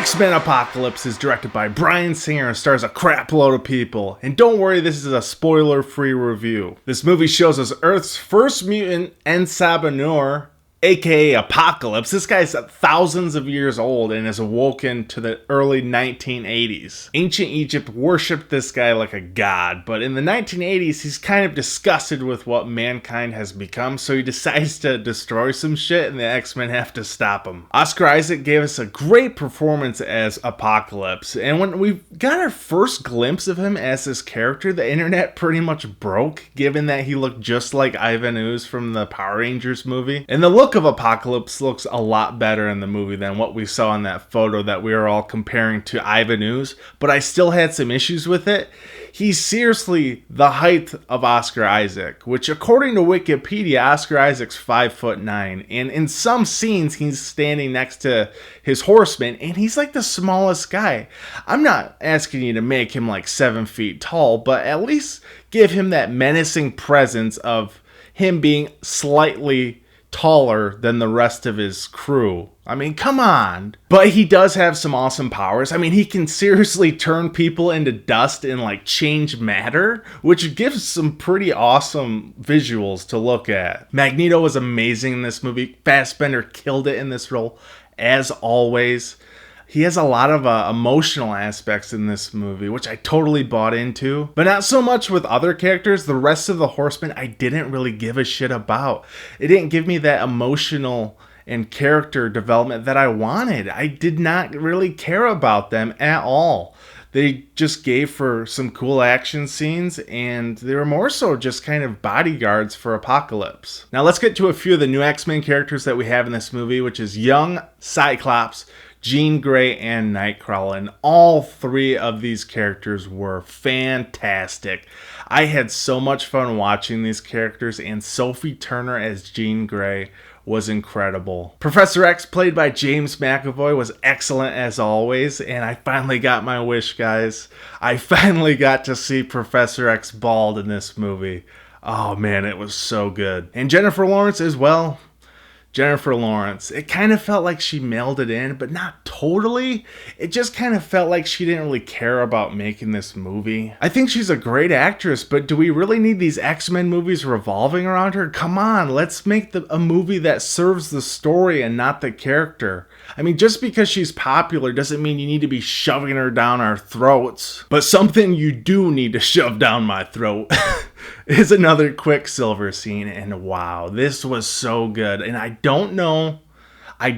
X-Men Apocalypse is directed by Bryan Singer and stars a crap load of people. And don't worry, this is a spoiler-free review. This movie shows us Earth's first mutant Ensabanur, aka Apocalypse. This guy's thousands of years old and is awoken to the early 1980s. Ancient Egypt worshipped this guy like a god, but in the 1980s he's kind of disgusted with what mankind has become, so he decides to destroy some shit and the X-Men have to stop him. Oscar Isaac gave us a great performance as Apocalypse, and when we got our first glimpse of him as this character, the internet pretty much broke, given that he looked just like Ivan Ooze from the Power Rangers movie. And the look of Apocalypse looks a lot better in the movie than what we saw in that photo that we were all comparing to Ivan Ooze, but I still had some issues with it. He's seriously the height of Oscar Isaac, which according to Wikipedia, Oscar Isaac's 5'9", and in some scenes he's standing next to his horseman and he's like the smallest guy. I'm not asking you to make him like 7 feet tall, but at least give him that menacing presence of him being slightly taller than the rest of his crew. I mean, come on. But he does have some awesome powers. I mean, he can seriously turn people into dust and like change matter, which gives some pretty awesome visuals to look at. Magneto was amazing in this movie. Fassbender killed it in this role, as always. He has a lot of emotional aspects in this movie, which I totally bought into. But not so much with other characters. The rest of the Horsemen I didn't really give a shit about. It didn't give me that emotional and character development that I wanted. I did not really care about them at all. They just gave for some cool action scenes, and they were more so just kind of bodyguards for Apocalypse. Now let's get to a few of the new X-Men characters that we have in this movie, which is Young, Cyclops, Jean Grey, and Nightcrawler, and all three of these characters were fantastic. I had so much fun watching these characters, and Sophie Turner as Jean Grey was incredible. Professor X, played by James McAvoy, was excellent as always, and I finally got my wish, guys. I finally got to see Professor X bald in this movie. Oh man, it was so good. And Jennifer Lawrence as well. Jennifer Lawrence. It kind of felt like she mailed it in, but not totally. It just kind of felt like she didn't really care about making this movie. I think she's a great actress, but do we really need these X-Men movies revolving around her? Come on, let's make a movie that serves the story and not the character. I mean, just because she's popular doesn't mean you need to be shoving her down our throats. But something you do need to shove down my throat is another Quicksilver scene, and wow, this was so good. And I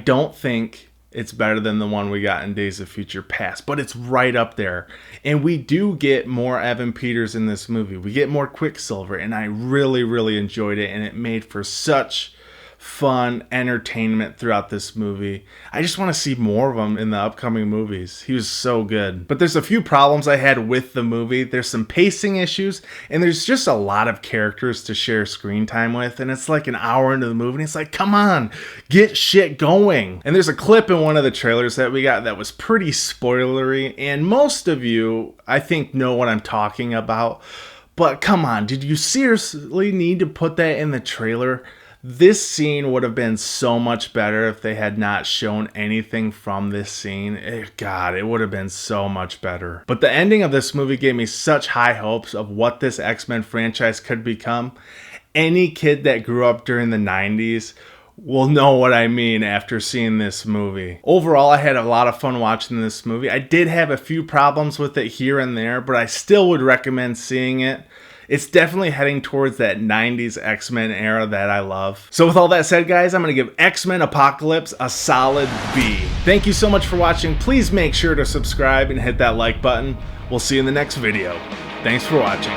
don't think it's better than the one we got in Days of Future Past, but it's right up there. And we do get more Evan Peters in this movie. We get more Quicksilver, and I really, really enjoyed it, and it made for such fun entertainment throughout this movie. I just want to see more of him in the upcoming movies. He was so good. But there's a few problems I had with the movie. There's some pacing issues, and there's just a lot of characters to share screen time with, and it's like an hour into the movie, and it's like, come on, get shit going. And there's a clip in one of the trailers that we got that was pretty spoilery, and most of you, I think, know what I'm talking about. But come on, did you seriously need to put that in the trailer? This scene would have been so much better if they had not shown anything from this scene. God, it would have been so much better. But the ending of this movie gave me such high hopes of what this X-Men franchise could become. Any kid that grew up during the 90s will know what I mean after seeing this movie. Overall, I had a lot of fun watching this movie. I did have a few problems with it here and there, but I still would recommend seeing it. It's definitely heading towards that 90s X-Men era that I love. So with all that said, guys, I'm going to give X-Men Apocalypse a solid B. Thank you so much for watching. Please make sure to subscribe and hit that like button. We'll see you in the next video. Thanks for watching.